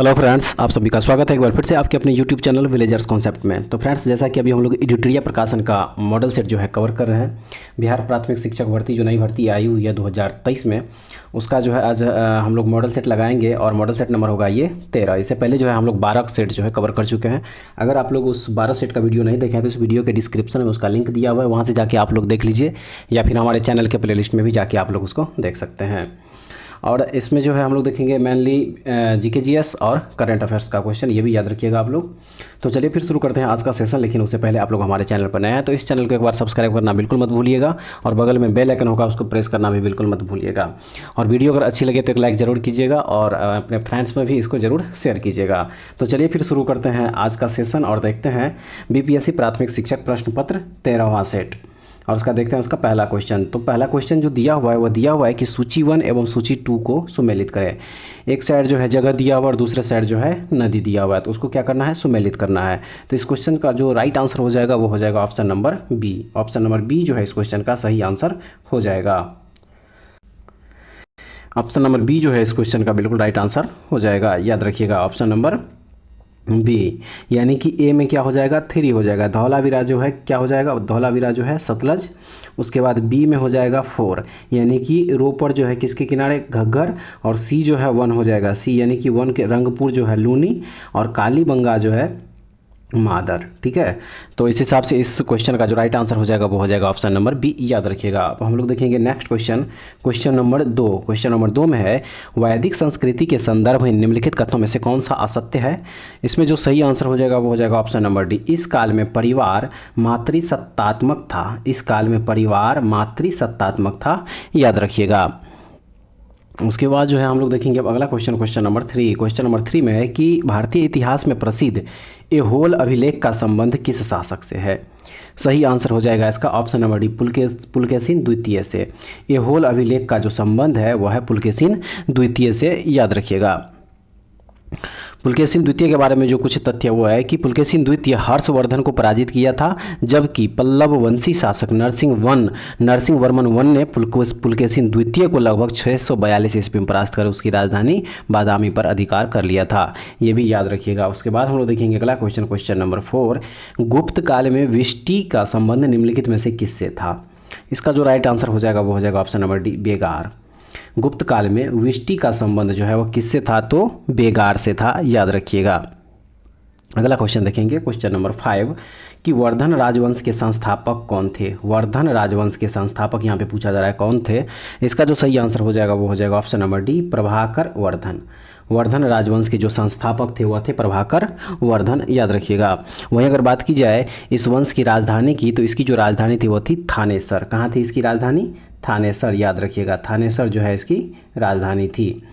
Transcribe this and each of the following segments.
Hello friends, आप सभी का स्वागत है एक बार फिर से आपके अपने यूट्यूब चैनल विलेजर्स कॉन्सेप्ट में। तो फ्रेंड्स, जैसा कि अभी हम लोग एडिटोरिया प्रकाशन का मॉडल सेट जो है कवर कर रहे हैं, बिहार प्राथमिक शिक्षक भर्ती जो नई भर्ती आई हुई है 2023 में, उसका जो है आज हम लोग मॉडल सेट लगाएंगे और मॉडल सेट नंबर होगा ये 13। इससे पहले जो है हम लोग 12 सेट जो है कवर कर चुके हैं। अगर आप लोग उस 12 सेट का वीडियो नहीं देखे हैं तो उस वीडियो के डिस्क्रिप्शन में उसका लिंक दिया हुआ है, वहाँ से जाके आप लोग देख लीजिए, या फिर हमारे चैनल के प्लेलिस्ट में भी जाके आप लोग उसको देख सकते हैं। और इसमें जो है हम लोग देखेंगे मेनली जीके जीएस और करंट अफेयर्स का क्वेश्चन, ये भी याद रखिएगा आप लोग। तो चलिए फिर शुरू करते हैं आज का सेशन, लेकिन उससे पहले आप लोग हमारे चैनल पर नए हैं तो इस चैनल को एक बार सब्सक्राइब करना बिल्कुल मत भूलिएगा, और बगल में बेल आइकन होगा उसको प्रेस करना भी बिल्कुल मत भूलिएगा। और वीडियो अगर अच्छी लगे तो एक लाइक ज़रूर कीजिएगा और अपने फ्रेंड्स में भी इसको ज़रूर शेयर कीजिएगा। तो चलिए फिर शुरू करते हैं आज का सेशन और देखते हैं बीपीएससी प्राथमिक शिक्षक प्रश्न पत्र 13वां सेट, और उसका देखते हैं उसका पहला क्वेश्चन। तो पहला क्वेश्चन जो दिया हुआ है वो दिया हुआ है कि सूची 1 एवं सूची 2 को सुमेलित करें। एक साइड जो है जगह दिया हुआ और दूसरे साइड जो है नदी दिया हुआ है, तो उसको क्या करना है, सुमेलित करना है। तो इस क्वेश्चन का जो राइट आंसर हो जाएगा वो हो जाएगा option number B. Option number B जो है इस क्वेश्चन का सही आंसर हो जाएगा। ऑप्शन नंबर बी जो है इस क्वेश्चन का बिल्कुल राइट आंसर हो जाएगा, याद रखिएगा ऑप्शन नंबर बी। यानी कि ए में क्या हो जाएगा, 3 हो जाएगा। धौलावीरा जो है क्या हो जाएगा, धौलावीरा जो है सतलज। उसके बाद बी में हो जाएगा 4, यानी कि रोपर जो है किसके किनारे, घग्गर। और सी जो है 1 हो जाएगा, सी यानी कि 1 के रंगपुर जो है लूनी, और कालीबंगा जो है मादर। ठीक है, तो इस हिसाब से इस क्वेश्चन का जो राइट आंसर हो जाएगा वो हो जाएगा ऑप्शन नंबर बी, याद रखिएगा। अब हम लोग देखेंगे next question, question number 2। Question number 2 में है वैदिक संस्कृति के संदर्भ में निम्नलिखित कथनों में से कौन सा असत्य है। इसमें जो सही आंसर हो जाएगा वो हो जाएगा ऑप्शन नंबर डी। इस काल में परिवार मातृसत्तात्मक था। इस काल में परिवार मातृसत्तात्मक था, याद रखिएगा। उसके बाद जो है हम लोग देखेंगे अब अगला question, question number 3। Question number 3 में है कि भारतीय इतिहास में प्रसिद्ध ऐहोल अभिलेख का संबंध किस शासक से है। सही आंसर हो जाएगा इसका ऑप्शन नंबर डी, पुलकेशिन द्वितीय से। ऐहोल अभिलेख का जो संबंध है वह है पुलकेशिन द्वितीय से, याद रखिएगा। पुलकेशिन द्वितीय के बारे में जो कुछ तथ्य वो है कि पुलकेशिन द्वितीय हर्षवर्धन को पराजित किया था, जबकि पल्लव वंशी शासक नरसिंह वर्मन वन ने पुलकेशिन द्वितीय को लगभग 642 ईस्वी में परास्त कर उसकी राजधानी बादामी पर अधिकार कर लिया था, ये भी याद रखिएगा। उसके बाद हम लोग देखेंगे अगला क्वेश्चन, क्वेश्चन नंबर 4। गुप्त काल में विष्टि का संबंध निम्नलिखित में से किससे था। इसका जो राइट आंसर हो जाएगा वो हो जाएगा ऑप्शन नंबर डी, बेगार। गुप्त काल में विष्टि का संबंध जो है वह किससे था, तो बेगार से था, याद रखिएगा। अगला क्वेश्चन देखेंगे, क्वेश्चन नंबर 5 कि वर्धन राजवंश के संस्थापक कौन थे। वर्धन राजवंश के संस्थापक यहाँ पे पूछा जा रहा है कौन थे। इसका जो सही आंसर हो जाएगा वो हो जाएगा option number D, Prabhakar Vardhan. Vardhan राजवंश के जो संस्थापक थे वह थे प्रभाकर वर्धन, याद रखिएगा। वहीं अगर बात की जाए इस वंश की राजधानी की, तो इसकी जो राजधानी थी वह थी थानेसर। कहाँ थी इसकी राजधानी, थानेसर, याद रखिएगा। थानेसर जो है इसकी राजधानी थी।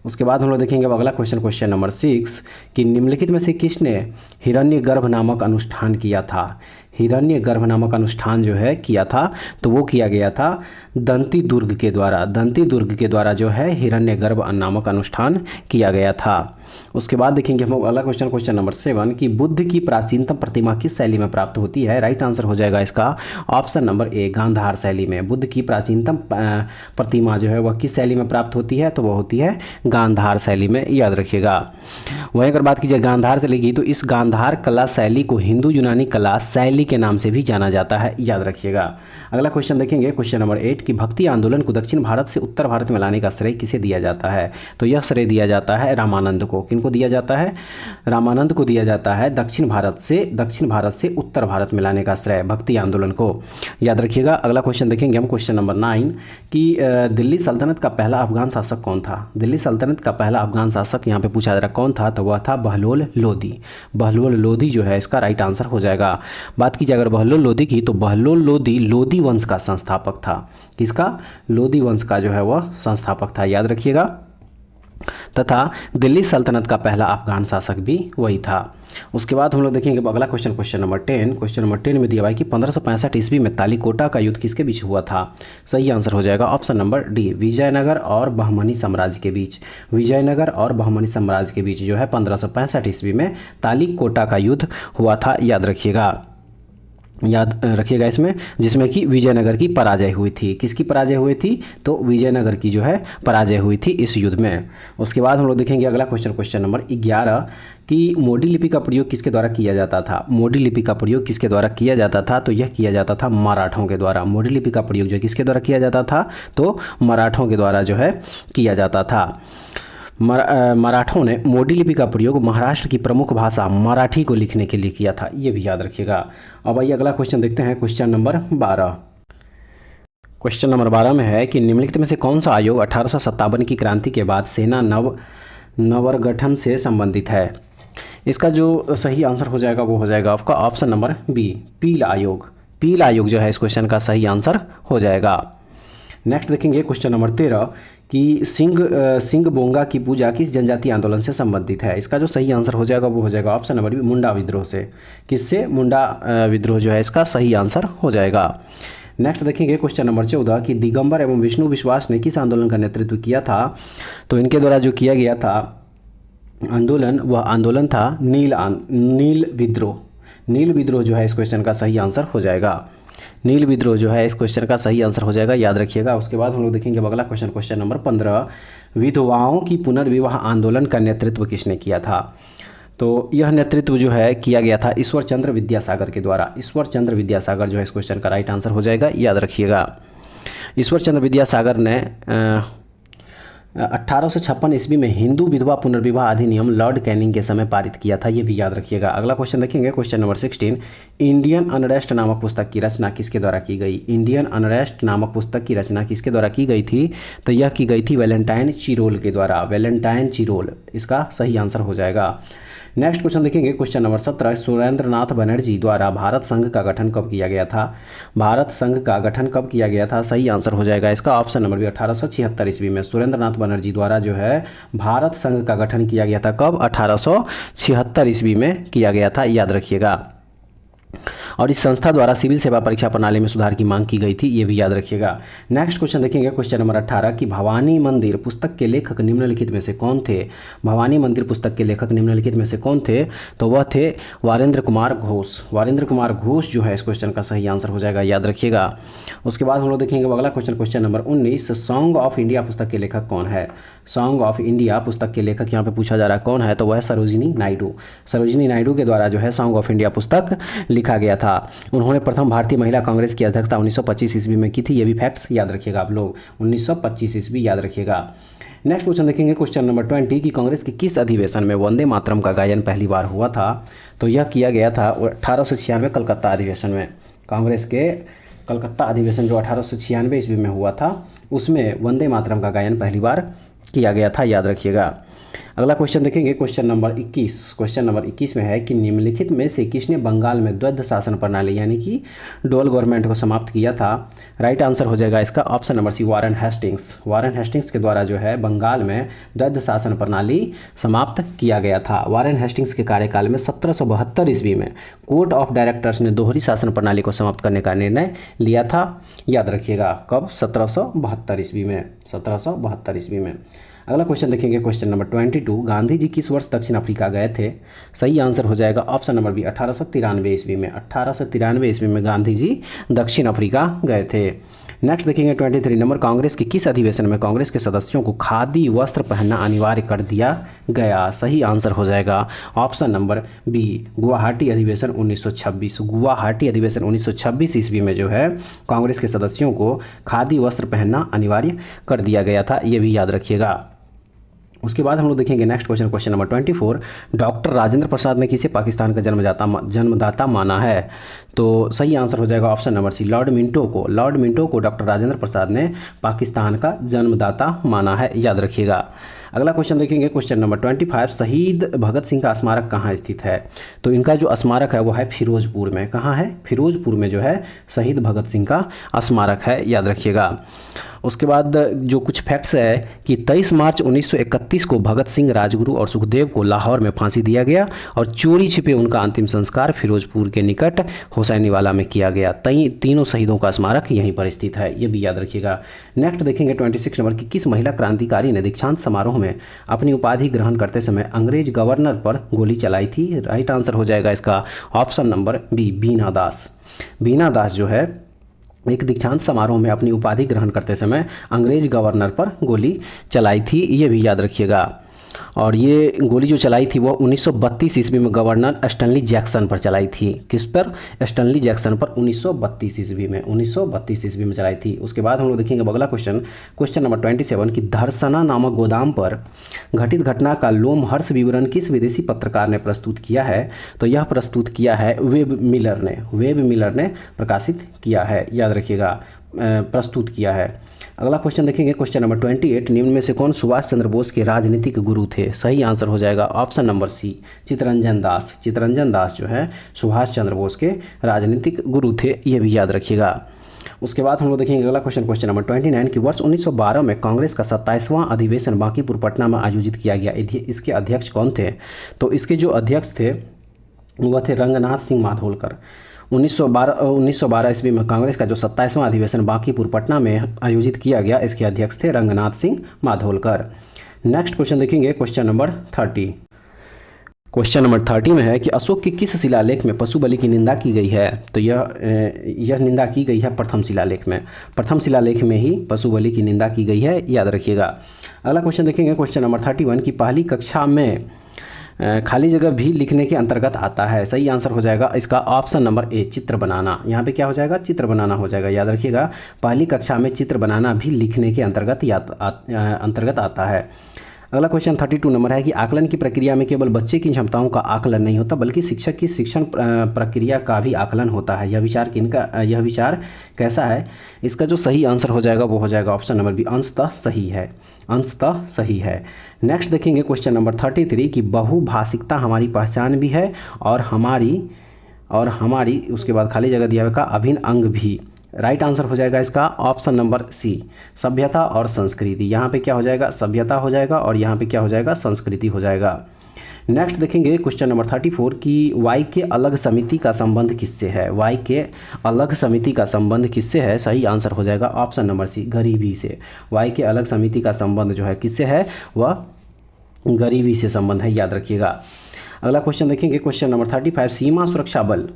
उसके बाद हम लोग देखेंगे अब अगला क्वेश्चन, क्वेश्चन नंबर 6 कि निम्नलिखित में से किसने हिरण्यगर्भ नामक अनुष्ठान किया था। हिरण्यगर्भ नामक अनुष्ठान जो है किया था, तो वो किया गया था दंती दुर्ग के द्वारा। दंती दुर्ग के द्वारा जो है हिरण्यगर्भ नामक अनुष्ठान किया गया था। उसके बाद देखेंगे हम अगला क्वेश्चन, क्वेश्चन नंबर 7 कि बुद्ध की प्राचीनतम प्रतिमा किस शैली में प्राप्त होती है। राइट आंसर हो जाएगा इसका ऑप्शन नंबर ए, गांधार शैली में। बुद्ध की प्राचीनतम प्रतिमा जो है वह किस शैली में प्राप्त होती है, तो वह होती है गांधार शैली में, याद रखिएगा। वहीं अगर बात की जाए गांधार शैली की, तो इस गांधार कला शैली को हिंदू यूनानी कला शैली के नाम से भी जाना जाता है, याद रखिएगा। अगला क्वेश्चन देखेंगे, क्वेश्चन नंबर 8 कि भक्ति आंदोलन को दक्षिण भारत से उत्तर भारत में लाने का श्रेय किसे दिया जाता है। तो यह श्रेय दिया जाता है रामानंद को। किनको दिया जाता है, रामानंद को दिया जाता है दक्षिण भारत से उत्तर भारत में लाने का श्रेय भक्ति आंदोलन को, याद रखिएगा। अगला क्वेश्चन देखेंगे हम, क्वेश्चन नंबर 9 कि दिल्ली सल्तनत का पहला अफगान शासक कौन था। दिल्ली सल्तनत का पहला अफगान शासक यहाँ पे पूछा जा रहा कौन था, तो वह था बहलोल लोदी। बहलोल लोदी जो है इसका राइट आंसर हो जाएगा। बात की जाए अगर बहलोल लोदी की, तो बहलोल लोदी लोदी वंश का संस्थापक था। किसका, लोदी वंश का जो है वह संस्थापक था, याद रखिएगा। तथा दिल्ली सल्तनत का पहला अफगान शासक भी वही था। उसके बाद हम लोग देखेंगे अगला question, question number 10। Question number 10 में दिया हुआ है कि 1565 ईस्वी में तालीकोटा का युद्ध किसके बीच हुआ था। सही आंसर हो जाएगा ऑप्शन नंबर डी, विजयनगर और बहमनी साम्राज्य के बीच। विजयनगर और बहमनी साम्राज्य के बीच जो है 1565 ईस्वी में तालीकोटा का युद्ध हुआ था, याद रखिएगा। याद रखिएगा इसमें, जिसमें कि विजयनगर की पराजय हुई थी। किसकी पराजय हुई थी? तो विजयनगर की जो है पराजय हुई थी इस युद्ध में। उसके बाद हम लोग देखेंगे अगला क्वेश्चन, क्वेश्चन नंबर 11 कि मोडी लिपि का प्रयोग किसके द्वारा किया जाता था? मोडी लिपि का प्रयोग किसके द्वारा किया जाता था? तो यह किया जाता था मराठों के द्वारा। मोडी लिपि का प्रयोग जो किसके द्वारा किया जाता था? तो मराठों के द्वारा जो है किया जाता था। मराठों ने मोडी लिपि का प्रयोग महाराष्ट्र की प्रमुख भाषा मराठी को लिखने के लिए किया था, ये भी याद रखिएगा। अब आइए अगला क्वेश्चन देखते हैं, क्वेश्चन नंबर 12। क्वेश्चन नंबर 12 में है कि निम्नलिखित में से कौन सा आयोग 1857 की क्रांति के बाद सेना नवगठन से संबंधित है? इसका जो सही आंसर हो जाएगा वो हो जाएगा आपका ऑप्शन नंबर बी, पील आयोग। पील आयोग जो है इस क्वेश्चन का सही आंसर हो जाएगा। नेक्स्ट देखेंगे क्वेश्चन नंबर 13 कि सिंग बोंगा की पूजा किस जनजातीय आंदोलन से संबंधित है? इसका जो सही आंसर हो जाएगा वो हो जाएगा ऑप्शन नंबर बी, मुंडा विद्रोह से। किससे? मुंडा विद्रोह जो है इसका सही आंसर हो जाएगा। नेक्स्ट देखेंगे क्वेश्चन नंबर 14 कि दिगंबर एवं विष्णु विश्वास ने किस आंदोलन का नेतृत्व किया था? तो इनके द्वारा जो किया गया था आंदोलन, वह आंदोलन था नील विद्रोह। नील विद्रोह जो है इस क्वेश्चन का सही आंसर हो जाएगा। नील विद्रोह जो है इस क्वेश्चन का सही आंसर हो जाएगा, याद रखिएगा। उसके बाद हम लोग देखेंगे अगला क्वेश्चन, क्वेश्चन नंबर 15 विधवाओं की पुनर्विवाह आंदोलन का नेतृत्व किसने किया था? तो यह नेतृत्व जो है किया गया था ईश्वर चंद्र विद्यासागर के द्वारा। ईश्वर चंद्र विद्यासागर जो है इस क्वेश्चन का राइट आंसर हो जाएगा, याद रखिएगा। ईश्वर चंद्र विद्यासागर ने 1856 ईस्वी में हिंदू विधवा पुनर्विवाह अधिनियम लॉर्ड कैनिंग के समय पारित किया था, ये भी याद रखिएगा। अगला क्वेश्चन देखेंगे क्वेश्चन नंबर 16 इंडियन अनरेस्ट नामक पुस्तक की रचना किसके द्वारा की गई? इंडियन अनरेस्ट नामक पुस्तक की रचना किसके द्वारा की गई थी? तो यह की गई थी वैलेंटाइन चिरोल के द्वारा। वैलेंटाइन चिरोल इसका सही आंसर हो जाएगा। नेक्स्ट क्वेश्चन देखेंगे क्वेश्चन नंबर 17 सुरेंद्रनाथ बनर्जी द्वारा भारत संघ का गठन कब किया गया था? भारत संघ का गठन कब किया गया था? सही आंसर हो जाएगा इसका ऑप्शन नंबर बी, 1876 ईस्वी में सुरेंद्रनाथ बनर्जी द्वारा जो है भारत संघ का गठन किया गया था। कब? 1876 ईस्वी में किया गया था, याद रखिएगा। और इस संस्था द्वारा सिविल सेवा परीक्षा प्रणाली में सुधार की मांग की गई थी, ये भी याद रखिएगा। नेक्स्ट क्वेश्चन देखेंगे क्वेश्चन नंबर 18 कि भवानी मंदिर पुस्तक के लेखक निम्नलिखित में से कौन थे? भवानी मंदिर पुस्तक के लेखक निम्नलिखित में से कौन थे? तो वह थे वारेंद्र कुमार घोष। वारेंद्र कुमार घोष जो है इस क्वेश्चन का सही आंसर हो जाएगा, याद रखिएगा। उसके बाद हम लोग देखेंगे अगला question, question number 19 song of India पुस्तक के लेखक कौन है? सॉन्ग ऑफ इंडिया पुस्तक के लेखक यहाँ पे पूछा जा रहा है कौन है? तो वह है सरोजिनी नायडू। सरोजिनी नायडू के द्वारा जो है सॉन्ग ऑफ इंडिया पुस्तक लिखा गया था। उन्होंने प्रथम भारतीय महिला कांग्रेस की अध्यक्षता 1925 ईस्वी में की थी, ये भी फैक्ट्स याद रखिएगा आप लोग। 1925 ईस्वी याद रखिएगा। नेक्स्ट क्वेश्चन देखेंगे क्वेश्चन नंबर 20 कि कांग्रेस के किस अधिवेशन में वंदे मातरम का गायन पहली बार हुआ था? तो यह किया गया था 1896 कलकत्ता अधिवेशन में। कांग्रेस के कलकत्ता अधिवेशन जो 1896 ईस्वी में हुआ था उसमें वंदे मातरम का गायन पहली बार किया गया था, याद रखिएगा। अगला क्वेश्चन देखेंगे क्वेश्चन नंबर 21। क्वेश्चन नंबर 21 में है कि निम्नलिखित में से किसने बंगाल में द्वैध शासन प्रणाली यानी कि डुअल गवर्नमेंट को समाप्त किया था? राइट आंसर हो जाएगा इसका option number C, Warren Hastings. Warren Hastings के द्वारा जो है बंगाल में द्वैध शासन प्रणाली समाप्त किया गया था। वारेन हेस्टिंग्स के कार्यकाल में 1772 ईस्वी में कोर्ट ऑफ डायरेक्टर्स ने दोहरी शासन प्रणाली को समाप्त करने का निर्णय लिया था, याद रखिएगा। कब? 1772 ईस्वी में। 1772 ईस्वी में। अगला क्वेश्चन देखेंगे क्वेश्चन नंबर 22 गांधी जी किस वर्ष दक्षिण अफ्रीका गए थे? सही आंसर हो जाएगा ऑप्शन नंबर बी, 1893 ईस्वी में। 1893 ईस्वी में गांधी जी दक्षिण अफ्रीका गए थे। नेक्स्ट देखेंगे 23 नंबर कांग्रेस के किस अधिवेशन में कांग्रेस के सदस्यों को खादी वस्त्र पहनना अनिवार्य कर दिया गया? सही आंसर हो जाएगा ऑप्शन नंबर बी, गुवाहाटी अधिवेशन 1926। गुवाहाटी अधिवेशन 1926 ईस्वी में जो है कांग्रेस के सदस्यों को खादी वस्त्र पहनना अनिवार्य कर दिया गया था, ये भी याद रखिएगा। उसके बाद हम लोग देखेंगे next question, question number 24 doctor Rajendra Prasad ने किसे पाकिस्तान का जन्मदाता माना है? तो सही आंसर हो जाएगा option number C, Lord Minto को। लॉर्ड मिंटो को डॉक्टर राजेंद्र प्रसाद ने पाकिस्तान का जन्मदाता माना है, याद रखिएगा। अगला क्वेश्चन देखेंगे क्वेश्चन नंबर 25 शहीद भगत सिंह का स्मारक कहाँ स्थित है? तो इनका जो स्मारक है वो है फिरोजपुर में। कहाँ है? फिरोजपुर में जो है शहीद भगत सिंह का स्मारक है, याद रखिएगा। उसके बाद जो कुछ फैक्ट्स है कि 23 मार्च 1931 को भगत सिंह, राजगुरु और सुखदेव को लाहौर में फांसी दिया गया और चोरी छिपे उनका अंतिम संस्कार फिरोजपुर के निकट हुसैनीवाला में किया गया। तीनों शहीदों का स्मारक यहीं पर स्थित है, ये भी याद रखिएगा। नेक्स्ट देखेंगे 26 नंबर की किस महिला क्रांतिकारी ने दीक्षांत समारोह में अपनी उपाधि ग्रहण करते समय अंग्रेज गवर्नर पर गोली चलाई थी? राइट आंसर हो जाएगा इसका ऑप्शन नंबर बी, बीना दास। बीना दास जो है एक दीक्षांत समारोह में अपनी उपाधि ग्रहण करते समय अंग्रेज गवर्नर पर गोली चलाई थी, ये भी याद रखिएगा। और ये गोली जो चलाई थी वो 1932 ईस्वी में गवर्नर स्टैनली जैक्सन पर चलाई थी। किस पर? स्टैनली जैक्सन पर 1932 ईस्वी में, 1932 ईस्वी में चलाई थी। उसके बाद हम लोग देखेंगे अगला क्वेश्चन नंबर 27 की धरसना नामक गोदाम पर घटित घटना का लोमहर्ष विवरण किस विदेशी पत्रकार ने प्रस्तुत किया है? तो यह प्रस्तुत किया है वेब मिलर ने प्रकाशित किया है, याद रखिएगा, प्रस्तुत किया है। अगला क्वेश्चन देखेंगे क्वेश्चन नंबर 28, निम्न में से कौन सुभाष चंद्र बोस के राजनीतिक गुरु थे? सही आंसर हो जाएगा ऑप्शन नंबर सी, चित्तरंजन दास। चित्तरंजन दास जो है सुभाष चंद्र बोस के राजनीतिक गुरु थे, ये भी याद रखिएगा। उसके बाद हम लोग देखेंगे अगला क्वेश्चन नंबर 29 की वर्ष 1912 में कांग्रेस का 27वां अधिवेशन बांकीपुर पटना में आयोजित किया गया। इसके अध्यक्ष कौन थे? तो इसके जो अध्यक्ष थे वह थे रंगनाथ सिंह माधोलकर। 1912 ईस्वी में कांग्रेस का जो 27वां अधिवेशन बांकीपुर पटना में आयोजित किया गया, इसके अध्यक्ष थे रंगनाथ सिंह माधोलकर। नेक्स्ट क्वेश्चन देखेंगे क्वेश्चन नंबर 30। क्वेश्चन नंबर 30 में है कि अशोक के किस शिलालेख में पशु बलि की निंदा की गई है? तो यह निंदा की गई है प्रथम शिलालेख में। प्रथम शिलालेख में ही पशु बलि की निंदा की गई है, याद रखिएगा। अगला क्वेश्चन देखेंगे क्वेश्चन नंबर 31 की पहली कक्षा में खाली जगह भी लिखने के अंतर्गत आता है। सही आंसर हो जाएगा इसका ऑप्शन नंबर ए, चित्र बनाना। यहाँ पे क्या हो जाएगा? चित्र बनाना हो जाएगा, याद रखिएगा। पहली कक्षा में चित्र बनाना भी लिखने के अंतर्गत आता है। अगला क्वेश्चन 32 नंबर है कि आकलन की प्रक्रिया में केवल बच्चे की क्षमताओं का आकलन नहीं होता बल्कि शिक्षक की शिक्षण प्रक्रिया का भी आकलन होता है। यह विचार कैसा है? इसका जो सही आंसर हो जाएगा वो हो जाएगा ऑप्शन नंबर बी, अंशतः सही है। नेक्स्ट देखेंगे क्वेश्चन नंबर 33 की बहुभाषिकता हमारी पहचान भी है और हमारी उसके बाद खाली जगह दिया हुआ का अभिन्न अंग भी। राइट आंसर हो जाएगा इसका ऑप्शन नंबर सी, सभ्यता और संस्कृति। यहाँ पे क्या हो जाएगा? सभ्यता हो जाएगा और यहाँ पे क्या हो जाएगा? संस्कृति हो जाएगा। नेक्स्ट देखेंगे क्वेश्चन नंबर 34 की वाई के अलग समिति का संबंध किससे है? वाई के अलग समिति का संबंध किससे है? सही आंसर हो जाएगा ऑप्शन नंबर सी, गरीबी से। वाई के अलग समिति का संबंध जो है किससे है? वह गरीबी से संबंध है, याद रखिएगा। अगला क्वेश्चन देखेंगे क्वेश्चन नंबर 35,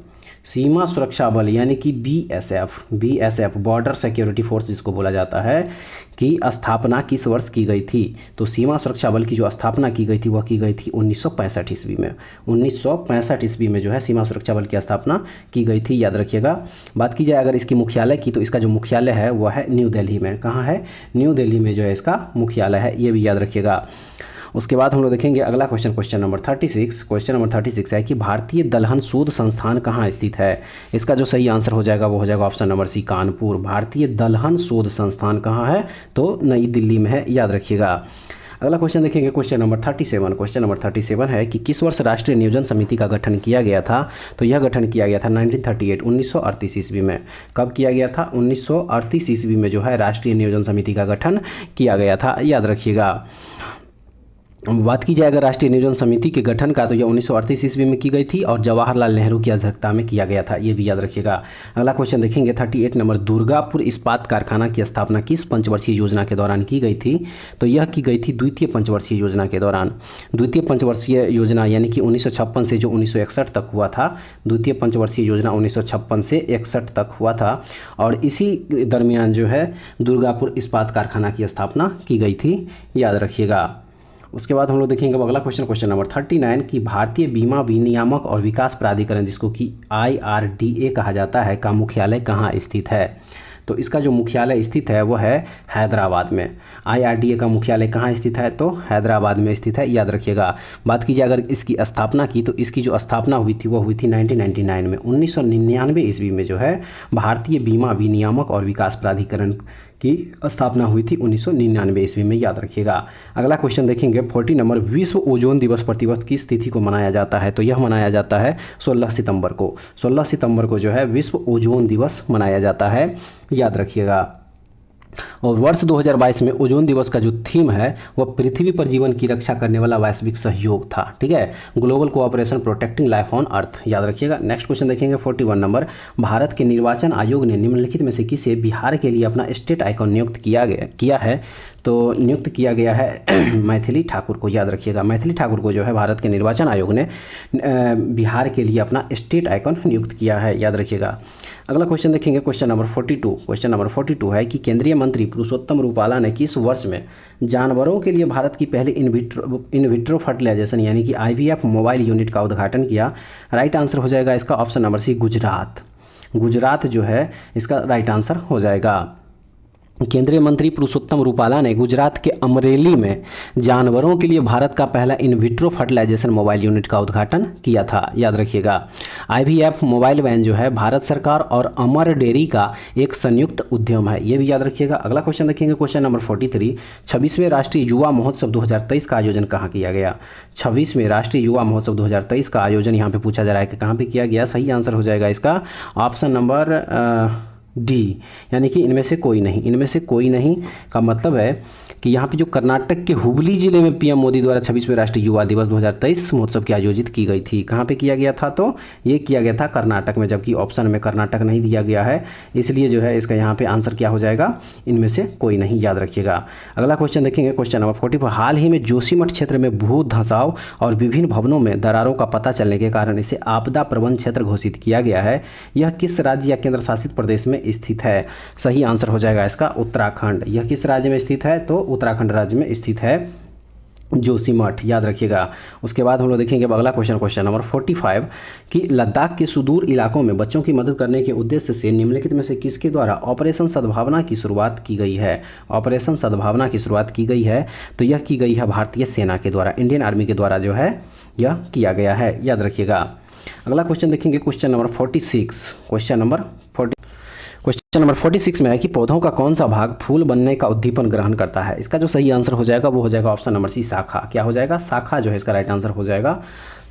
सीमा सुरक्षा बल यानी कि बीएसएफ बॉर्डर सिक्योरिटी फोर्स जिसको बोला जाता है, की स्थापना किस वर्ष की गई थी? तो सीमा सुरक्षा बल की जो स्थापना की गई थी वह की गई थी 1965 ईस्वी में। 1965 ईस्वी में जो है सीमा सुरक्षा बल की स्थापना की गई थी, याद रखिएगा। बात की जाए अगर इसकी मुख्यालय की, तो इसका जो मुख्यालय है वह है न्यू दिल्ली में। कहाँ है? न्यू दिल्ली में जो है इसका मुख्यालय है, ये भी याद रखिएगा। उसके बाद हम लोग देखेंगे अगला क्वेश्चन नंबर 36। क्वेश्चन नंबर 36 है कि भारतीय दलहन शोध संस्थान कहाँ स्थित है? इसका जो सही आंसर हो जाएगा वो हो जाएगा ऑप्शन नंबर सी, कानपुर। भारतीय दलहन शोध संस्थान कहाँ है? तो नई दिल्ली में है, याद रखिएगा। अगला क्वेश्चन देखेंगे क्वेश्चन नंबर 37। क्वेश्चन नंबर 37 है कि किस वर्ष राष्ट्रीय नियोजन समिति का गठन किया गया था? तो यह गठन किया गया था 1938 ईस्वी में। कब किया गया था? 1938 ईस्वी में जो है राष्ट्रीय नियोजन समिति का गठन किया गया था, याद रखिएगा। बात की जाए अगर राष्ट्रीय नियोजन समिति के गठन का, तो यह 1938 ईस्वी में की गई थी और जवाहरलाल नेहरू की अध्यक्षता में किया गया था, ये भी याद रखिएगा। अगला क्वेश्चन देखेंगे 38 नंबर, दुर्गापुर इस्पात कारखाना की स्थापना किस पंचवर्षीय योजना के दौरान की गई थी? तो यह की गई थी द्वितीय पंचवर्षीय योजना के दौरान। द्वितीय पंचवर्षीय योजना यानी कि 1956 से जो 1961 तक हुआ था, द्वितीय पंचवर्षीय योजना 1956 से 61 तक हुआ था और इसी दरमियान जो है दुर्गापुर इस्पात कारखाना की स्थापना की गई थी, याद रखिएगा। उसके बाद हम लोग देखेंगे अगला क्वेश्चन नंबर 39 की भारतीय बीमा विनियामक और विकास प्राधिकरण जिसको कि IRDA कहा जाता है का मुख्यालय कहाँ स्थित है? तो इसका जो मुख्यालय स्थित है वो है हैदराबाद में। IRDA का मुख्यालय कहाँ स्थित है? तो हैदराबाद में स्थित है, याद रखिएगा। बात की जाए अगर इसकी स्थापना की, तो इसकी जो स्थापना हुई थी वो हुई थी 1999 में। 1999 ईस्वी में जो है भारतीय बीमा विनियामक और विकास प्राधिकरण की स्थापना हुई थी 1999 ईस्वी में, याद रखिएगा। अगला क्वेश्चन देखेंगे 40 नंबर, विश्व ओजोन दिवस प्रतिवर्ष किस तिथि को मनाया जाता है? तो यह मनाया जाता है 16 सितंबर को। 16 सितंबर को जो है विश्व ओजोन दिवस मनाया जाता है, याद रखिएगा। और वर्ष 2022 में ओजोन दिवस का जो थीम है वह पृथ्वी पर जीवन की रक्षा करने वाला वैश्विक सहयोग था, ठीक है, global cooperation protecting life on earth, याद रखिएगा। नेक्स्ट क्वेश्चन देखेंगे 41 नंबर, भारत के निर्वाचन आयोग ने निम्नलिखित में से किसे बिहार के लिए अपना स्टेट आइकॉन नियुक्त किया है? तो नियुक्त किया गया है मैथिली ठाकुर को, याद रखिएगा। मैथिली ठाकुर को जो है भारत के निर्वाचन आयोग ने बिहार के लिए अपना स्टेट आइकन नियुक्त किया है, याद रखिएगा। अगला क्वेश्चन देखेंगे, क्वेश्चन नंबर 42। क्वेश्चन नंबर 42 है कि केंद्रीय मंत्री पुरुषोत्तम रूपाला ने किस वर्ष में जानवरों के लिए भारत की पहली इन विट्रो फर्टिलाइजेशन यानी कि IVF मोबाइल यूनिट का उद्घाटन किया? राइट आंसर हो जाएगा इसका option number C, Gujarat. Gujarat जो है इसका राइट आंसर हो जाएगा। केंद्रीय मंत्री पुरुषोत्तम रूपाला ने गुजरात के अमरेली में जानवरों के लिए भारत का पहला in vitro fertilization mobile unit का उद्घाटन किया था, याद रखिएगा। IVF मोबाइल वैन जो है भारत सरकार और अमर डेयरी का एक संयुक्त उद्यम है, ये भी याद रखिएगा। अगला क्वेश्चन देखेंगे, क्वेश्चन नंबर 43। 26वें राष्ट्रीय युवा महोत्सव 2023 का आयोजन कहाँ किया गया? 26वें राष्ट्रीय युवा महोत्सव 2023 का आयोजन यहाँ पे पूछा जा रहा है कि कहाँ पे किया गया? सही आंसर हो जाएगा इसका ऑप्शन नंबर डी, यानी कि इनमें से कोई नहीं। इनमें से कोई नहीं का मतलब है कि यहाँ पे जो कर्नाटक के हुबली जिले में PM मोदी द्वारा 26वें राष्ट्रीय युवा दिवस 2023 महोत्सव की आयोजित की गई थी। कहाँ पे किया गया था? तो ये किया गया था कर्नाटक में, जबकि ऑप्शन में कर्नाटक नहीं दिया गया है, इसलिए जो है इसका यहाँ पे आंसर क्या हो जाएगा? इनमें से कोई नहीं, याद रखिएगा। अगला क्वेश्चन देखेंगे, क्वेश्चन नंबर 44। हाल ही में जोशीमठ क्षेत्र में भू धंसाव और विभिन्न भवनों में दरारों का पता चलने के कारण इसे आपदा प्रबंध क्षेत्र घोषित किया गया है। यह किस राज्य या केंद्र शासित प्रदेश में स्थित है? सही आंसर हो जाएगा इसका उत्तराखंड। यह किस राज्य में स्थित है? तो उत्तराखंड राज्य में स्थित है जोशीमठ, याद रखिएगा। उसके बाद हम लोग देखेंगे अगला क्वेश्चन, क्वेश्चन नंबर 45 कि लद्दाख के सुदूर इलाकों में बच्चों की मदद करने के उद्देश्य से निम्नलिखित में से किसके द्वारा ऑपरेशन सद्भावना की शुरुआत की गई है? ऑपरेशन सद्भावना की शुरुआत की गई है, तो यह की गई है भारतीय सेना के द्वारा, इंडियन आर्मी के द्वारा जो है यह किया गया है, याद रखिएगा। अगला क्वेश्चन देखेंगे, क्वेश्चन नंबर 46। क्वेश्चन नंबर 46 में है कि पौधों का कौन सा भाग फूल बनने का उद्दीपन ग्रहण करता है? इसका जो सही आंसर हो जाएगा वो हो जाएगा ऑप्शन नंबर सी, शाखा। क्या हो जाएगा? शाखा जो है इसका राइट आंसर हो जाएगा।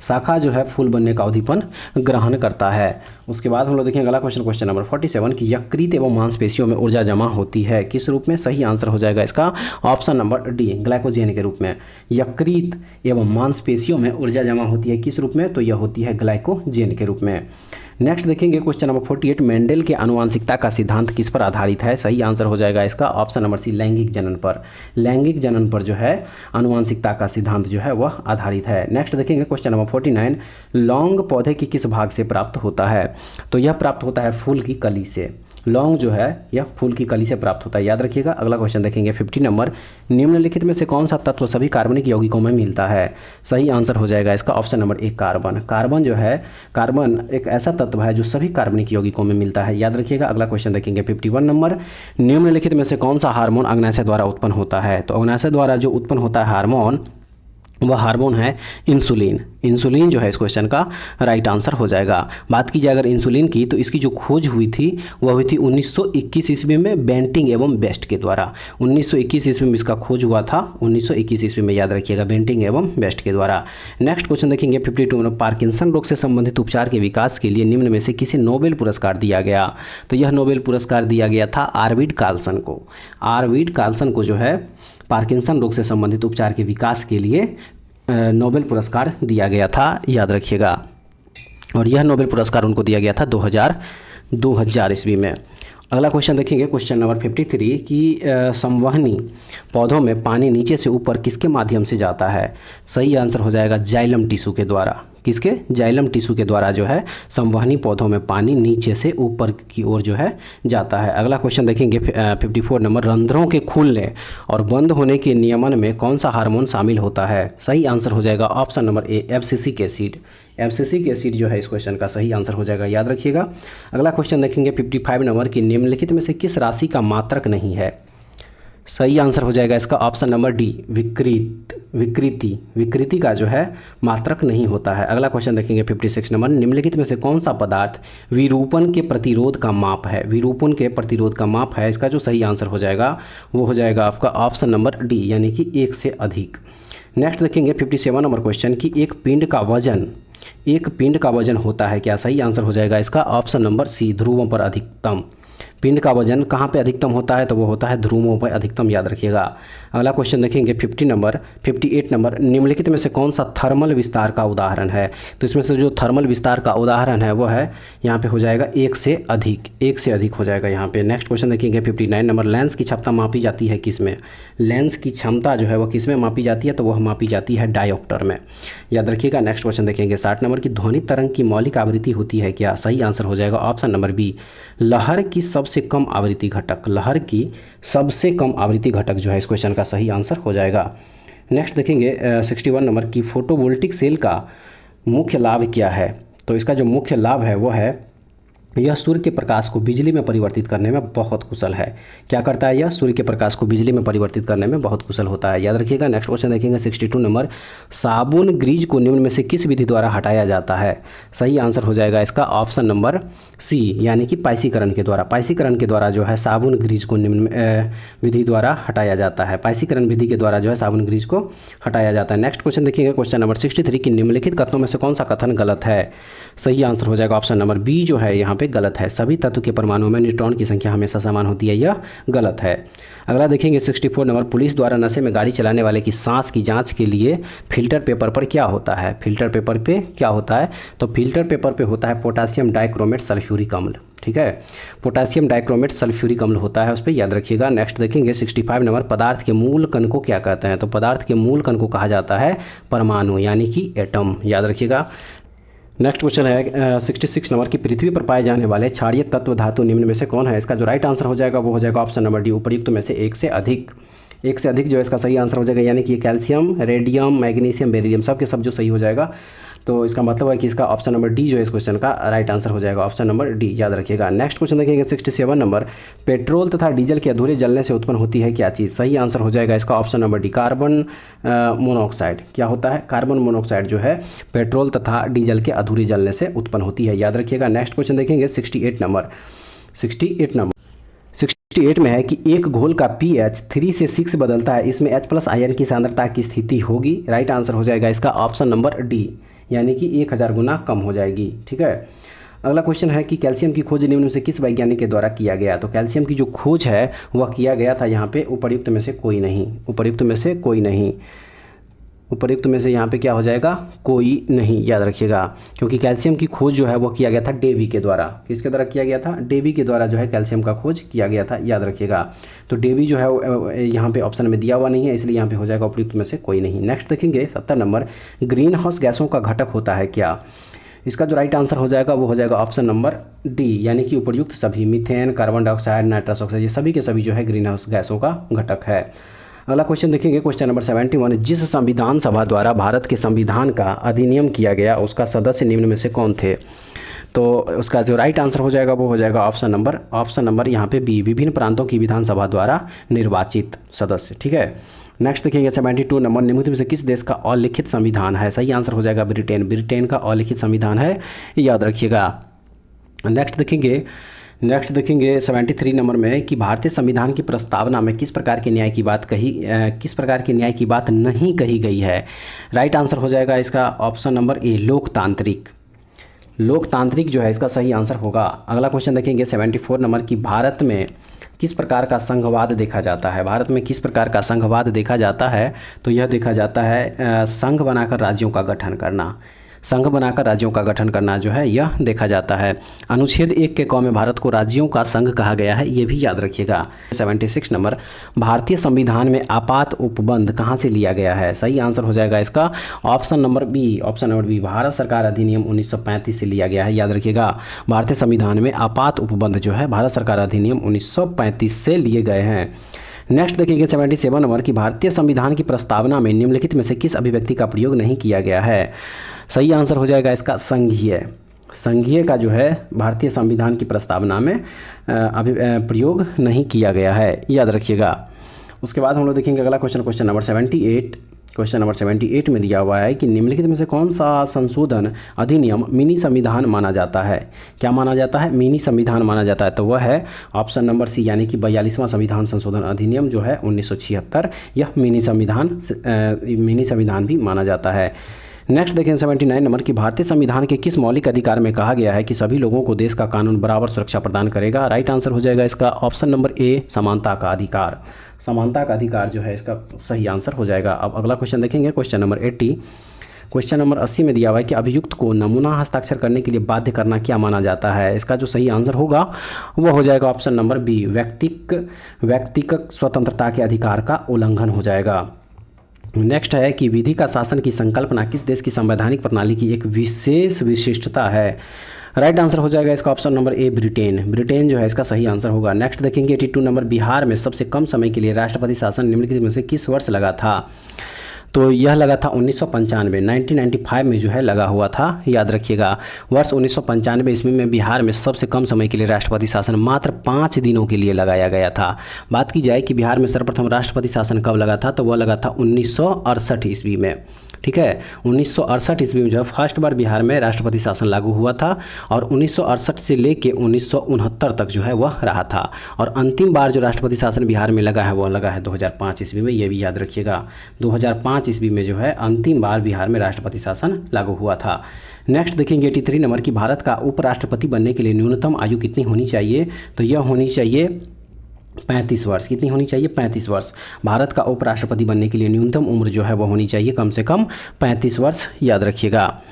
शाखा जो है फूल बनने का उद्दीपन ग्रहण करता है। उसके बाद हम लोग देखेंगे अगला क्वेश्चन, क्वेश्चन नंबर 47 कि यकृत एवं मांसपेशियों में ऊर्जा जमा होती है किस रूप में? सही आंसर हो जाएगा इसका ऑप्शन नंबर डी, ग्लाइकोजेन के रूप में। यकृत एवं मांसपेशियों में ऊर्जा जमा होती है किस रूप में? तो यह होती है ग्लाइकोजेन के रूप में। नेक्स्ट देखेंगे क्वेश्चन नंबर 48। मेंडल के आनुवांशिकता का सिद्धांत किस पर आधारित है? सही आंसर हो जाएगा इसका ऑप्शन नंबर सी, लैंगिक जनन पर। लैंगिक जनन पर जो है आनुवांशिकता का सिद्धांत जो है वह आधारित है। नेक्स्ट देखेंगे क्वेश्चन नंबर 49। लौंग पौधे के किस भाग से प्राप्त होता है? तो यह प्राप्त होता है फूल की कली से। लौंग जो है यह फूल की कली से प्राप्त होता है, याद रखिएगा। अगला क्वेश्चन देखेंगे 50 नंबर। निम्नलिखित में से कौन सा तत्व सभी कार्बनिक यौगिकों में मिलता है? सही आंसर हो जाएगा इसका option number A, carbon. Carbon जो है, कार्बन एक ऐसा तत्व है जो सभी कार्बनिक यौगिकों में मिलता है, याद रखिएगा। अगला क्वेश्चन देखेंगे 51 नंबर। निम्नलिखित में से कौन सा हार्मोन अग्नाशय द्वारा उत्पन्न होता है? तो अग्नाशय द्वारा जो उत्पन्न होता है हार्मोन वह हार्मोन है इंसुलिन। इंसुलिन जो है इस क्वेश्चन का राइट आंसर हो जाएगा। बात की जाए अगर इंसुलिन की, तो इसकी जो खोज हुई थी वह हुई थी 1921 ईस्वी में बेंटिंग एवं बेस्ट के द्वारा। 1921 ईस्वी में इसका खोज हुआ था, 1921 ईस्वी में, याद रखिएगा, बेंटिंग एवं बेस्ट के द्वारा। नेक्स्ट क्वेश्चन देखेंगे 52 में। पार्किंसन रोग से संबंधित उपचार के विकास के लिए निम्न में से किसे नोबेल पुरस्कार दिया गया? तो यह नोबेल पुरस्कार दिया गया था आर्विड कार्लसन को। आर्विड कार्लसन को जो है पार्किंसन रोग से संबंधित उपचार के विकास के लिए नोबेल पुरस्कार दिया गया था, याद रखिएगा। और यह नोबेल पुरस्कार उनको दिया गया था 2000 ईस्वी में। अगला क्वेश्चन देखेंगे क्वेश्चन नंबर 53 कि संवहनी पौधों में पानी नीचे से ऊपर किसके माध्यम से जाता है? सही आंसर हो जाएगा जाइलम टिश्यू के द्वारा। किसके? जाइलम टिश्यू के द्वारा जो है संवहनी पौधों में पानी नीचे से ऊपर की ओर जो है जाता है। अगला क्वेश्चन देखेंगे 54 नंबर। रंध्रों के खुलने और बंद होने के नियमन में कौन सा हार्मोन शामिल होता है? सही आंसर हो जाएगा option number A, abscisic acid. Abscisic acid जो है इस क्वेश्चन का सही आंसर हो जाएगा, याद रखिएगा। अगला क्वेश्चन देखेंगे 55 नंबर की निम्नलिखित में से किस राशि का मात्रक नहीं है? सही आंसर हो जाएगा इसका ऑप्शन नंबर डी, विकृति। विकृति का जो है मात्रक नहीं होता है। अगला क्वेश्चन देखेंगे 56 नंबर। निम्नलिखित में से कौन सा पदार्थ विरूपण के प्रतिरोध का माप है? विरूपण के प्रतिरोध का माप है, इसका जो सही आंसर हो जाएगा वो हो जाएगा आपका ऑप्शन नंबर डी, यानी कि 1 से अधिक। नेक्स्ट देखेंगे 57 नंबर क्वेश्चन की एक पिंड का वजन होता है क्या? सही आंसर हो जाएगा इसका ऑप्शन नंबर सी, ध्रुवों पर अधिकतम। पिंड का वजन कहाँ पे अधिकतम होता है, तो वो होता है ध्रुवों पर अधिकतम, याद रखिएगा। अगला क्वेश्चन देखेंगे 58 नंबर, निम्नलिखित में से कौन सा थर्मल विस्तार का उदाहरण है। तो इसमें से जो थर्मल विस्तार का उदाहरण है वो है, यहाँ पे हो जाएगा एक से अधिक हो जाएगा यहाँ पे। नेक्स्ट क्वेश्चन देखेंगे 59 नंबर, लेंस की क्षमता मापी जाती है किस में। लेंस की क्षमता जो है वो किस में मापी जाती है, तो वह मापी जाती है डायोप्टर में, याद रखिएगा। नेक्स्ट क्वेश्चन देखेंगे 60 नंबर की, ध्वनि तरंग की मौलिक आवृत्ति होती है क्या। सही आंसर हो जाएगा ऑप्शन नंबर बी, लहर की सबसे कम आवृत्ति घटक। लहर की सबसे कम आवृत्ति घटक जो है इस क्वेश्चन का सही आंसर हो जाएगा। नेक्स्ट देखेंगे 61 नंबर की, फोटोवोल्टिक सेल का मुख्य लाभ क्या है। तो इसका जो मुख्य लाभ है वो है, यह सूर्य के प्रकाश को बिजली में परिवर्तित करने में बहुत कुशल है। क्या करता है, यह सूर्य के प्रकाश को बिजली में परिवर्तित करने में बहुत कुशल होता है, याद रखिएगा। नेक्स्ट क्वेश्चन देखेंगे 62 नंबर, साबुन ग्रीज को निम्न में से किस विधि द्वारा हटाया जाता है। सही आंसर हो जाएगा इसका ऑप्शन नंबर सी, यानी कि पाइसीकरण के द्वारा। पाइसीकरण के द्वारा जो है साबुन ग्रीज को निम्न विधि द्वारा हटाया जाता है। पाइसीकरण विधि के द्वारा जो है साबुन ग्रीज को हटाया जाता है। नेक्स्ट क्वेश्चन देखिएगा क्वेश्चन नंबर 63 की, निम्नलिखित कथनों में से कौन सा कथन गलत है। सही आंसर हो जाएगा ऑप्शन नंबर बी जो है यहाँ पे गलत है। सभी तत्व के परमाणुओं में न्यूट्रॉन की संख्या हमेशा समान होती है, यह गलत है। अगला देखेंगे 64 नंबर, पुलिस द्वारा नशे में गाड़ी चलाने वाले की सांस की जांच के लिए फिल्टर पेपर पर क्या होता है। फिल्टर पेपर पे क्या होता है, तो फिल्टर पेपर पे होता है पोटासियम डाइक्रोमेट सल्फ्यूरिक अम्ल, ठीक है। पोटासियम डाइक्रोमेट सल्फ्यूरिक अम्ल होता है उस पर, याद रखिएगा। नेक्स्ट देखेंगे 65 नंबर, पदार्थ के मूल कण को क्या कहते हैं। तो पदार्थ के मूल कण को कहा जाता है परमाणु, यानी कि एटम, याद रखिएगा। नेक्स्ट क्वेश्चन है 66 नंबर की, पृथ्वी पर पाए जाने वाले क्षारीय तत्व धातु निम्न में से कौन है। इसका जो राइट आंसर हो जाएगा वो हो जाएगा ऑप्शन नंबर डी, उपर्युक्त में से एक से अधिक जो है इसका सही आंसर हो जाएगा, यानी कि कैल्शियम, रेडियम, मैग्नीशियम, बेरिलियम सब के सब जो सही हो जाएगा। तो इसका मतलब है कि इसका ऑप्शन नंबर डी जो है इस क्वेश्चन का राइट आंसर हो जाएगा, ऑप्शन नंबर डी, याद रखिएगा। नेक्स्ट क्वेश्चन देखेंगे 67 नंबर, पेट्रोल तथा डीजल के अधूरे जलने से उत्पन्न होती है क्या चीज़। सही आंसर हो जाएगा इसका option number D, carbon monoxide. क्या होता है, कार्बन मोनोऑक्साइड जो है पेट्रोल तथा डीजल के अधूरे जलने से उत्पन्न होती है, याद रखिएगा। नेक्स्ट क्वेश्चन देखेंगे 68 नंबर 68 में है कि एक घोल का pH 3 से 6 बदलता है, इसमें H+ आयन की सांद्रता की स्थिति होगी। राइट आंसर हो जाएगा इसका ऑप्शन नंबर डी, यानी कि 1000 गुना कम हो जाएगी, ठीक है। अगला क्वेश्चन है कि कैल्शियम की खोज निम्न में से किस वैज्ञानिक के द्वारा किया गया। तो कैल्शियम की जो खोज है वह किया गया था यहाँ पे उपर्युक्त में से कोई नहीं, उपर्युक्त में से यहाँ पे क्या हो जाएगा, कोई नहीं, याद रखिएगा। क्योंकि कैल्शियम की खोज जो है वो किया गया था डेवी के द्वारा। किसके द्वारा किया गया था, डेवी के द्वारा जो है कैल्शियम का खोज किया गया था, याद रखिएगा। तो डेवी जो है यहाँ पे ऑप्शन में दिया हुआ नहीं है, इसलिए यहाँ पे हो जाएगा उपर्युक्त में से कोई नहीं। नेक्स्ट देखेंगे 70 नंबर, ग्रीन हाउस गैसों का घटक होता है क्या। इसका जो राइट आंसर हो जाएगा वो हो जाएगा ऑप्शन नंबर डी, यानी कि उपर्युक्त सभी, methane, carbon dioxide, nitrous oxide, ये सभी के सभी जो है ग्रीन हाउस गैसों का घटक है। अगला क्वेश्चन देखेंगे क्वेश्चन नंबर 71, जिस संविधान सभा द्वारा भारत के संविधान का अधिनियम किया गया उसका सदस्य निम्न में से कौन थे। तो उसका जो राइट आंसर हो जाएगा वो हो जाएगा ऑप्शन नंबर यहाँ पे बी, विभिन्न प्रांतों की विधानसभा द्वारा निर्वाचित सदस्य, ठीक है। नेक्स्ट देखेंगे 72 नंबर, निम्नलिखित में से किस देश का अलिखित संविधान है। सही आंसर हो जाएगा ब्रिटेन का अलिखित संविधान है, याद रखिएगा। नेक्स्ट देखेंगे 73 नंबर में कि भारतीय संविधान की प्रस्तावना में किस प्रकार के न्याय की बात नहीं कही गई है। राइट आंसर हो जाएगा इसका ऑप्शन नंबर ए, लोकतांत्रिक जो है इसका सही आंसर होगा। अगला क्वेश्चन देखेंगे 74 नंबर की, भारत में किस प्रकार का संघवाद देखा जाता है। तो यह देखा जाता है संघ बनाकर राज्यों का गठन करना जो है यह देखा जाता है। अनुच्छेद 1 के क में भारत को राज्यों का संघ कहा गया है, ये भी याद रखिएगा। 76 नंबर, भारतीय संविधान में आपात उपबंध कहाँ से लिया गया है। सही आंसर हो जाएगा इसका ऑप्शन नंबर बी, भारत सरकार अधिनियम 1935 से लिया गया है, याद रखिएगा। भारतीय संविधान में आपात उपबंध जो है भारत सरकार अधिनियम 1935 से लिए गए हैं। नेक्स्ट देखिए 77 नंबर की, भारतीय संविधान की प्रस्तावना में निम्नलिखित में से किस अभिव्यक्ति का प्रयोग नहीं किया गया है। सही आंसर हो जाएगा इसका संघीय का जो है भारतीय संविधान की प्रस्तावना में प्रयोग नहीं किया गया है, याद रखिएगा। उसके बाद हम लोग देखेंगे अगला क्वेश्चन नंबर 78 में दिया हुआ है कि निम्नलिखित में से कौन सा संशोधन अधिनियम मिनी संविधान माना जाता है। क्या माना जाता है, मिनी संविधान माना जाता है। तो वह है ऑप्शन नंबर सी, यानी कि 42वां संविधान संशोधन अधिनियम जो है 1976, यह मिनी संविधान भी माना जाता है। नेक्स्ट देखें 79 नंबर की भारतीय संविधान के किस मौलिक अधिकार में कहा गया है कि सभी लोगों को देश का कानून बराबर सुरक्षा प्रदान करेगा। राइट आंसर हो जाएगा इसका ऑप्शन नंबर ए, समानता का अधिकार। समानता का अधिकार जो है इसका सही आंसर हो जाएगा। अब अगला क्वेश्चन देखेंगे, क्वेश्चन नंबर 80। क्वेश्चन नंबर 80 में दिया हुआ है कि अभियुक्त को नमूना हस्ताक्षर करने के लिए बाध्य करना क्या माना जाता है। इसका जो सही आंसर होगा वो हो जाएगा ऑप्शन नंबर बी, व्यक्तिगत स्वतंत्रता के अधिकार का उल्लंघन हो जाएगा। नेक्स्ट है कि विधि का शासन की संकल्पना किस देश की संवैधानिक प्रणाली की एक विशेष विशिष्टता है। राइट आंसर हो जाएगा इसका option number A, Britain. Britain जो है इसका सही आंसर होगा। नेक्स्ट देखेंगे 82 नंबर, बिहार में सबसे कम समय के लिए राष्ट्रपति शासन निम्नलिखित में से किस वर्ष लगा था। तो यह लगा था 1995, 1995 में जो है लगा हुआ था। याद रखिएगा, वर्ष 1995 ईस्वी में बिहार में सबसे कम समय के लिए राष्ट्रपति शासन मात्र 5 दिनों के लिए लगाया गया था। बात की जाए कि बिहार में सर्वप्रथम राष्ट्रपति शासन कब लगा था, तो वह लगा था 1968 ईस्वी में। ठीक है, 1968 ईस्वी में जो है फर्स्ट बार बिहार में राष्ट्रपति शासन लागू हुआ था और 1968 से लेके 1969 तक जो है वह रहा था। और अंतिम बार जो राष्ट्रपति शासन बिहार में लगा है वह लगा है 2005 ईस्वी में। ये भी याद रखिएगा, 2005 ईस्वी में जो है अंतिम बार बिहार में राष्ट्रपति शासन लागू हुआ था। नेक्स्ट देखेंगे 83 नंबर की भारत का उपराष्ट्रपति बनने के लिए न्यूनतम आयु कितनी होनी चाहिए। तो यह होनी चाहिए 35 वर्ष। कितनी होनी चाहिए? 35 वर्ष। भारत का उपराष्ट्रपति बनने के लिए न्यूनतम उम्र जो है वो होनी चाहिए कम से कम 35 वर्ष। याद रखिएगा।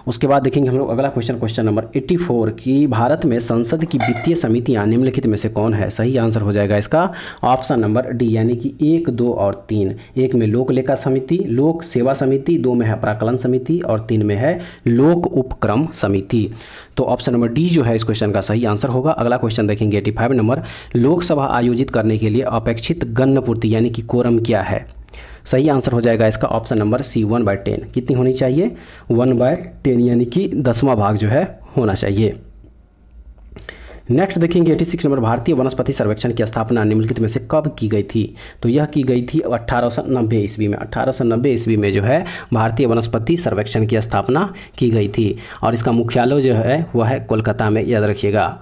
उसके बाद देखेंगे हम लोग अगला क्वेश्चन, क्वेश्चन नंबर 84 कि भारत में संसद की वित्तीय समितियां निम्नलिखित में से कौन है। सही आंसर हो जाएगा इसका ऑप्शन नंबर डी, यानी कि 1, 2 और 3। 1 में लोक लेखा समिति, लोक सेवा समिति, 2 में है प्राकलन समिति और 3 में है लोक उपक्रम समिति। तो ऑप्शन नंबर डी जो है इस क्वेश्चन का सही आंसर होगा। अगला क्वेश्चन देखेंगे 85 नंबर, लोकसभा आयोजित करने के लिए अपेक्षित गणपूर्ति यानी कि कोरम क्या है। सही आंसर हो जाएगा इसका ऑप्शन नंबर सी, 1/10। कितनी होनी चाहिए? 1/10 यानी कि 10वां भाग जो है होना चाहिए। नेक्स्ट देखेंगे 86 नंबर, भारतीय वनस्पति सर्वेक्षण की स्थापना निम्नलिखित में से कब की गई थी। तो यह की गई थी 1890 ईस्वी में। 1890 ईस्वी में जो है भारतीय वनस्पति सर्वेक्षण की स्थापना की गई थी और इसका मुख्यालय जो है वह है कोलकाता में। याद रखिएगा,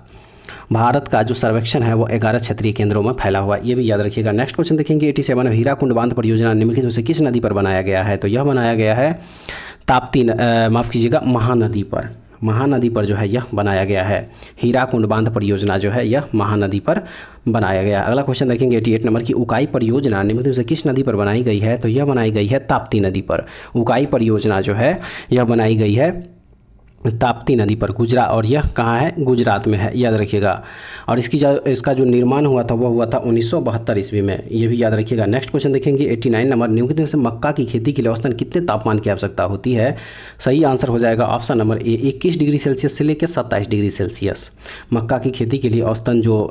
भारत का जो सर्वेक्षण है वो 11 क्षेत्रीय केंद्रों में फैला हुआ है, ये भी याद रखिएगा। नेक्स्ट क्वेश्चन देखेंगे 87, हीराकुंड बांध परियोजना निम्नलिखित में से किस नदी पर बनाया गया है। तो यह बनाया गया है महानदी पर। महानदी पर जो है यह बनाया गया है। हीराकुंड बांध परियोजना जो है यह महानदी पर बनाया गया। अगला क्वेश्चन देखेंगे 88 नंबर की उकाई परियोजना निम्नलिखित में से किस नदी पर बनाई गई है। तो यह बनाई गई है ताप्ती नदी पर। उकाई परियोजना जो है यह बनाई गई है ताप्ती नदी पर, गुजरात, और यह कहाँ है? गुजरात में है। याद रखिएगा। और इसका जो निर्माण हुआ था वह हुआ था 1972 ईस्वी में। ये भी याद रखिएगा। नेक्स्ट क्वेश्चन देखेंगे 89 नंबर, निम्नलिखित में से मक्का की खेती के लिए औसतन कितने तापमान की आवश्यकता होती है। सही आंसर हो जाएगा option number A, 21 degree Celsius से लेकर 27 डिग्री सेल्सियस। मक्का की खेती के लिए औसतन जो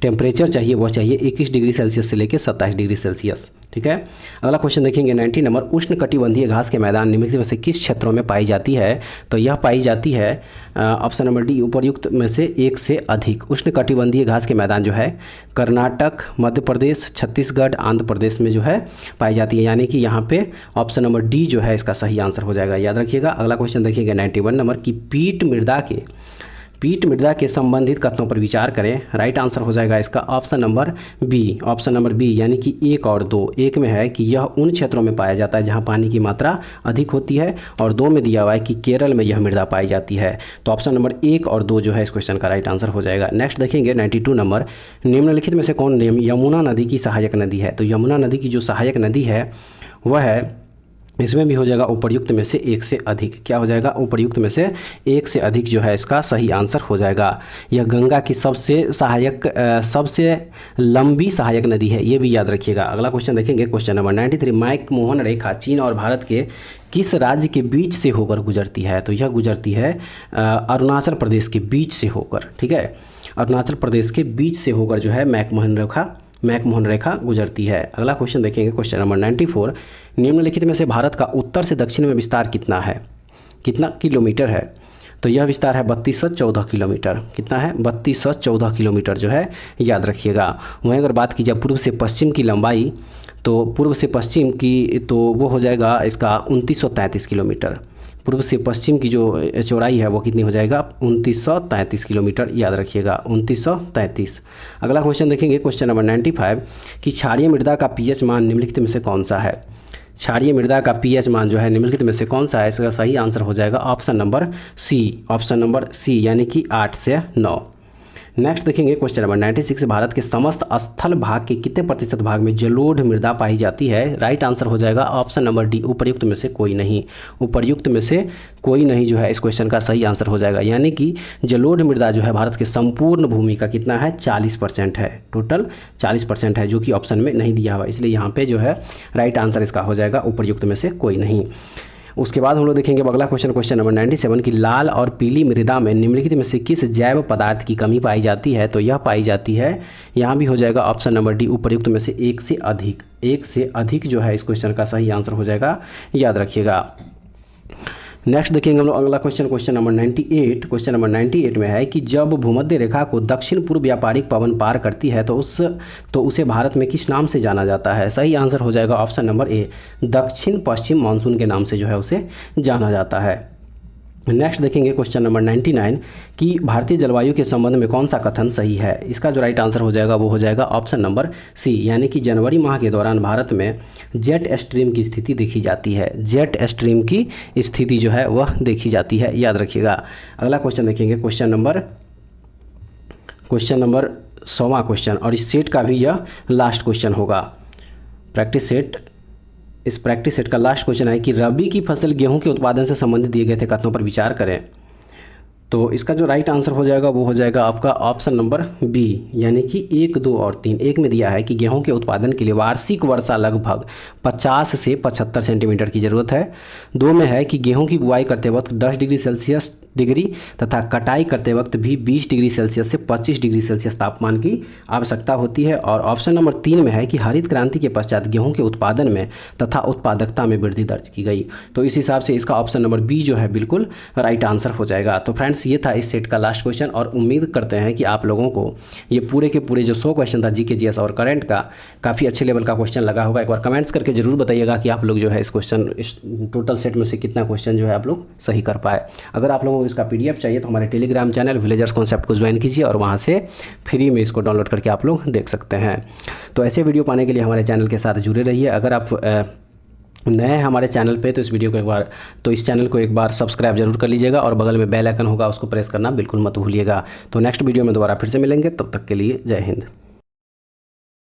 टेम्परेचर चाहिए वह चाहिए 21 डिग्री सेल्सियस से लेकर 27 डिग्री सेल्सियस। ठीक है। अगला क्वेश्चन देखेंगे 90 नंबर, उष्णकटिबंधीय घास के मैदान निम्नलिखित में से किस क्षेत्रों में पाई जाती है। तो यह पाई जाती है ऑप्शन नंबर डी, उपर्युक्त में से एक से अधिक। उष्णकटिबंधीय घास के मैदान जो है कर्नाटक, मध्य प्रदेश, छत्तीसगढ़, आंध्र प्रदेश में जो है पाई जाती है, यानी कि यहाँ पे ऑप्शन नंबर डी जो है इसका सही आंसर हो जाएगा। याद रखिएगा। अगला क्वेश्चन देखिएगा 91 नंबर की पीट मृदा के संबंधित कथनों पर विचार करें। राइट आंसर हो जाएगा इसका option number B, option number B, यानी कि 1 और 2। 1 में है कि यह उन क्षेत्रों में पाया जाता है जहां पानी की मात्रा अधिक होती है, और 2 में दिया हुआ है कि केरल में यह मृदा पाई जाती है। तो ऑप्शन नंबर 1 और 2 जो है इस क्वेश्चन का राइट आंसर हो जाएगा। नेक्स्ट देखेंगे 92 नंबर, निम्नलिखित में से कौन यमुना नदी की सहायक नदी है। तो यमुना नदी की जो सहायक नदी है वह है, इसमें भी हो जाएगा उपर्युक्त में से एक से अधिक। क्या हो जाएगा? उपर्युक्त में से एक से अधिक जो है इसका सही आंसर हो जाएगा। यह गंगा की सबसे लंबी सहायक नदी है, ये भी याद रखिएगा। अगला क्वेश्चन देखेंगे क्वेश्चन नंबर 93, मैक-मोहन रेखा चीन और भारत के किस राज्य के बीच से होकर गुजरती है। तो यह गुजरती है अरुणाचल प्रदेश के बीच से होकर। ठीक है, अरुणाचल प्रदेश के बीच से होकर जो है मैक-मोहन रेखा गुजरती है। अगला क्वेश्चन देखेंगे क्वेश्चन नंबर 94, निम्नलिखित में से भारत का उत्तर से दक्षिण में विस्तार कितना है, कितना किलोमीटर है। तो यह विस्तार है 3214 किलोमीटर। कितना है? 3214 किलोमीटर जो है याद रखिएगा। वहीं अगर बात की जाए पूर्व से पश्चिम की लंबाई, तो पूर्व से पश्चिम की तो वो हो जाएगा इसका 2933 किलोमीटर। पूर्व से पश्चिम की जो चौड़ाई है वो कितनी हो जाएगा? 2933 किलोमीटर। याद रखिएगा 2933। अगला क्वेश्चन देखेंगे क्वेश्चन नंबर 95 कि क्षारीय मृदा का पीएच मान निम्नलिखित में से कौन सा है। क्षारीय मृदा का pH मान जो है निम्नलिखित में से कौन सा है? इसका सही आंसर हो जाएगा option number C, option number C यानी कि 8 से 9। नेक्स्ट देखेंगे क्वेश्चन नंबर 96, भारत के समस्त स्थल भाग के कितने प्रतिशत भाग में जलोढ़ मृदा पाई जाती है? राइट आंसर हो जाएगा ऑप्शन नंबर डी, उपर्युक्त में से कोई नहीं। उपर्युक्त में से कोई नहीं जो है इस क्वेश्चन का सही आंसर हो जाएगा, यानी कि जलोढ़ मृदा जो है भारत के संपूर्ण भूमि का कितना है? 40% है, टोटल 40% है, जो कि ऑप्शन में नहीं दिया हुआ, इसलिए यहाँ पे जो है राइट आंसर इसका हो जाएगा उपर्युक्त में से कोई नहीं। उसके बाद हम लोग देखेंगे अगला क्वेश्चन, क्वेश्चन नंबर 97 की लाल और पीली मृदा में निम्नलिखित में से किस जैव पदार्थ की कमी पाई जाती है? तो यह पाई जाती है, यहाँ भी हो जाएगा ऑप्शन नंबर डी, उपर्युक्त में से एक से अधिक। एक से अधिक जो है इस क्वेश्चन का सही आंसर हो जाएगा, याद रखिएगा। नेक्स्ट देखेंगे हम लोग अगला question, question number 98। Question number 98 में है कि जब भूमध्य रेखा को दक्षिण पूर्व व्यापारिक पवन पार करती है तो उसे भारत में किस नाम से जाना जाता है? सही आंसर हो जाएगा ऑप्शन नंबर ए, दक्षिण पश्चिम मानसून के नाम से जो है उसे जाना जाता है। नेक्स्ट देखेंगे क्वेश्चन नंबर 99 कि भारतीय जलवायु के संबंध में कौन सा कथन सही है? इसका जो राइट आंसर हो जाएगा वो हो जाएगा ऑप्शन नंबर सी, यानी कि जनवरी माह के दौरान भारत में जेट स्ट्रीम की स्थिति देखी जाती है। जेट स्ट्रीम की स्थिति जो है वह देखी जाती है, याद रखिएगा। अगला क्वेश्चन देखेंगे क्वेश्चन नंबर 100वां क्वेश्चन, और इस सेट का भी यह लास्ट क्वेश्चन होगा, प्रैक्टिस सेट। इस प्रैक्टिस सेट का लास्ट क्वेश्चन है कि रबी की फसल गेहूं के उत्पादन से संबंधित दिए गए थे कथनों पर विचार करें। तो इसका जो राइट आंसर हो जाएगा वो हो जाएगा आपका ऑप्शन नंबर बी, यानी कि 1, 2 और 3। एक में दिया है कि गेहूं के उत्पादन के लिए वार्षिक वर्षा लगभग 50 से 75 सेंटीमीटर की ज़रूरत है। 2 में है कि गेहूं की बुआई करते वक्त 10 डिग्री सेल्सियस तथा कटाई करते वक्त भी 20 डिग्री सेल्सियस से 25 डिग्री सेल्सियस तापमान की आवश्यकता होती है। और ऑप्शन नंबर 3 में है कि हरित क्रांति के पश्चात गेहूं के उत्पादन में तथा उत्पादकता में वृद्धि दर्ज की गई। तो इस हिसाब से इसका ऑप्शन नंबर बी जो है बिल्कुल राइट आंसर हो जाएगा। तो फ्रेंड्स ये था इस सेट का लास्ट क्वेश्चन, और उम्मीद करते हैं कि आप लोगों को ये पूरे के पूरे जो 100 क्वेश्चन था जीके जीएस और करंट का काफ़ी अच्छे लेवल का क्वेश्चन लगा होगा। एक बार कमेंट्स करके जरूर बताइएगा कि आप लोग जो है इस टोटल सेट में से कितना क्वेश्चन जो है आप लोग सही कर पाए। अगर आप लोगों को इसका PDF चाहिए तो हमारे टेलीग्राम चैनल विलेजर्स कॉन्सेप्ट को ज्वाइन कीजिए, और वहाँ से फ्री में इसको डाउनलोड करके आप लोग देख सकते हैं। तो ऐसे वीडियो पाने के लिए हमारे चैनल के साथ जुड़े रहिए। अगर आप नए हैं हमारे चैनल पे तो इस चैनल को एक बार सब्सक्राइब जरूर कर लीजिएगा, और बगल में बेल आइकन होगा उसको प्रेस करना बिल्कुल मत भूलिएगा। तो नेक्स्ट वीडियो में दोबारा फिर से मिलेंगे, तब तक के लिए जय हिंद।